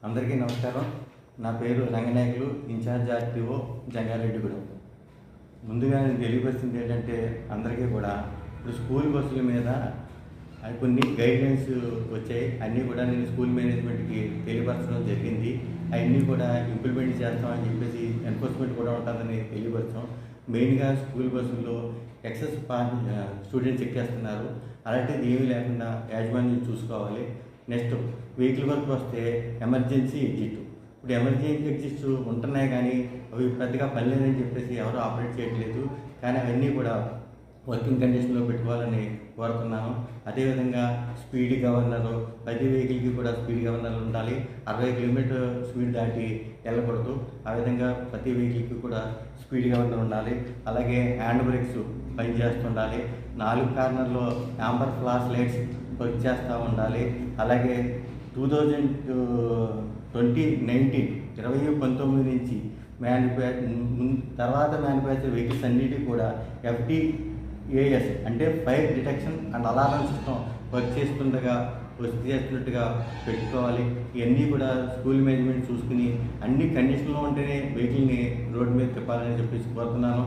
అందరికీ నమస్కారం. నా పేరు రంగనాయకులు, ఇన్ఛార్జ్ ఆర్టీఓ జంగారెడ్డిగూడెం. ముందుగా నేను తెలియపరిచింది ఏంటంటే అందరికీ కూడా ఇప్పుడు స్కూల్ బస్సుల మీద కొన్ని గైడ్లైన్స్ వచ్చాయి. అన్నీ కూడా నేను స్కూల్ మేనేజ్మెంట్కి తెలియపరచడం జరిగింది. అవన్నీ కూడా ఇంప్లిమెంట్ చేస్తామని చెప్పేసి ఎన్ఫోర్స్మెంట్ కూడా ఉంటుందని తెలియపరచాం. మెయిన్గా స్కూల్ బస్సుల్లో ఎక్సెస్ స్టూడెంట్స్ ఎక్కేస్తున్నారు. అలాంటిది ఏమీ లేకుండా యాజమాన్యం చూసుకోవాలి. నెక్స్ట్ వెహికల్ వర్క్ వస్తే ఎమర్జెన్సీ ఎగ్జిట్. ఇప్పుడు ఎమర్జెన్సీ ఎగ్జిట్స్ ఉంటున్నాయి కానీ అవి పెద్దగా పని లేదని చెప్పేసి ఎవరు ఆపరేట్ చేయట్లేదు. కానీ అవన్నీ కూడా వర్కింగ్ కండిషన్లో పెట్టుకోవాలని కోరుతున్నాను. అదేవిధంగా స్పీడ్ గవర్నరు, ప్రతి వెహికల్కి కూడా స్పీడ్ గవర్నర్ ఉండాలి. 60 కిలోమీటర్ స్పీడ్ దాటి వెళ్ళకూడదు. ఆ విధంగా ప్రతి వెహికల్కి కూడా స్పీడ్ గవర్నర్ ఉండాలి. అలాగే హ్యాండ్ బ్రేక్స్ పనిచేస్తుండాలి. 4 కార్నర్లో యాంబర్ ఫ్లాష్ లైట్స్ వర్క్ చేస్తూ ఉండాలి. అలాగే 2019 నుంచి తర్వాత మ్యానుఫ్యాక్చర్ వెహికల్స్ అన్నిటికీ కూడా FTAS అంటే fire detection and alarm system work చేస్తున్నట్టుగా పెట్టుకోవాలి. ఇవన్నీ కూడా స్కూల్ మేనేజ్మెంట్ చూసుకుని అన్ని కండిషన్లో ఉంటేనే వెహికల్ని రోడ్డు మీద తిప్పాలని చెప్పేసి కోరుతున్నాను.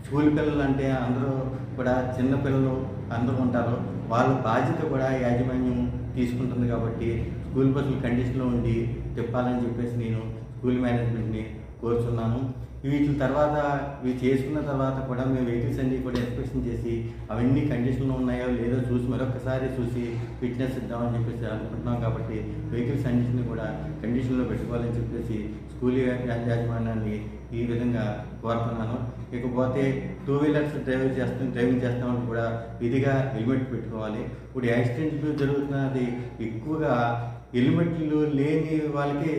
స్కూల్ పిల్లలు అంటే అందరూ కూడా చిన్నపిల్లలు అందరూ ఉంటారు. వాళ్ళ బాధ్యత కూడా యాజమాన్యం తీసుకుంటుంది కాబట్టి స్కూల్ బస్సులు కండిషన్లో ఉండి తిప్పాలని చెప్పేసి నేను స్కూల్ మేనేజ్మెంట్ని కోరుతున్నాను. వీటి తర్వాత ఇవి చేసుకున్న తర్వాత కూడా మేము వెహికల్స్ అన్నీ కూడా ఇన్స్పెక్షన్ చేసి అవన్నీ కండిషన్లో ఉన్నాయో లేదో చూసి మరొకసారి చూసి ఫిట్నెస్ ఇద్దామని చెప్పేసి అనుకుంటున్నాం. కాబట్టి వెహికల్స్ అన్నింటినీ కూడా కండిషన్లో పెట్టుకోవాలని చెప్పేసి స్కూల్ యాజమాన్యాన్ని ఈ విధంగా కోరుతున్నాను. ఇకపోతే 2 వీలర్స్ డ్రైవింగ్ చేస్తామని కూడా విధిగా హెల్మెట్ పెట్టుకోవాలి. ఇప్పుడు యాక్సిడెంట్లు జరుగుతున్నది ఎక్కువగా హెల్మెట్లు లేని వాళ్ళకి,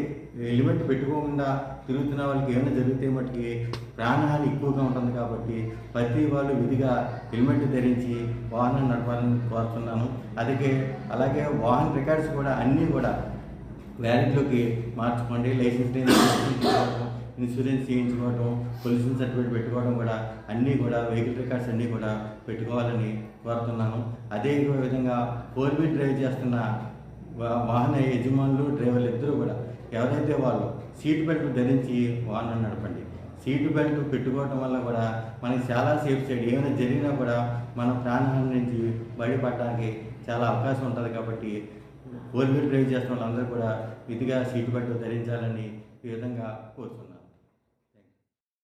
హెల్మెట్ పెట్టుకోకుండా తిరుగుతున్న వాళ్ళకి ఏమైనా జరిగితే మటుకి ప్రాణహాని ఎక్కువగా ఉంటుంది. కాబట్టి ప్రతి వాళ్ళు విధిగా హెల్మెట్ ధరించి వాహనం నడపాలని కోరుతున్నాను. అలాగే వాహన రికార్డ్స్ కూడా అన్నీ కూడా వ్యాలిడ్లోకి మార్చుకోండి. లైసెన్స్ ఇన్సూరెన్స్ చేయించుకోవడం, పొల్యూషన్ సర్టిఫికేట్ పెట్టుకోవడం కూడా అన్నీ కూడా వెహికల్ రికార్డ్స్ అన్నీ కూడా పెట్టుకోవాలని కోరుతున్నాను. అదే విధంగా 4 వీల్ డ్రైవ్ చేస్తున్న వాహన యజమానులు, డ్రైవర్లు ఇద్దరు కూడా ఎవరైతే వాళ్ళు సీట్ బెల్ట్ ధరించి వాహనం నడపండి. సీటు బెల్ట్ పెట్టుకోవడం వల్ల కూడా మనకి చాలా సేఫ్ సైడ్ ఏమైనా జరిగినా కూడా మన ప్రాణహాని నుంచి బయటపడడానికి చాలా అవకాశం ఉంటుంది. కాబట్టి 4 వీల్ డ్రైవ్ చేస్తున్న వాళ్ళందరూ కూడా విధిగా సీటు బెల్ట్ ధరించాలని ఈ విధంగా కోరుతున్నాను.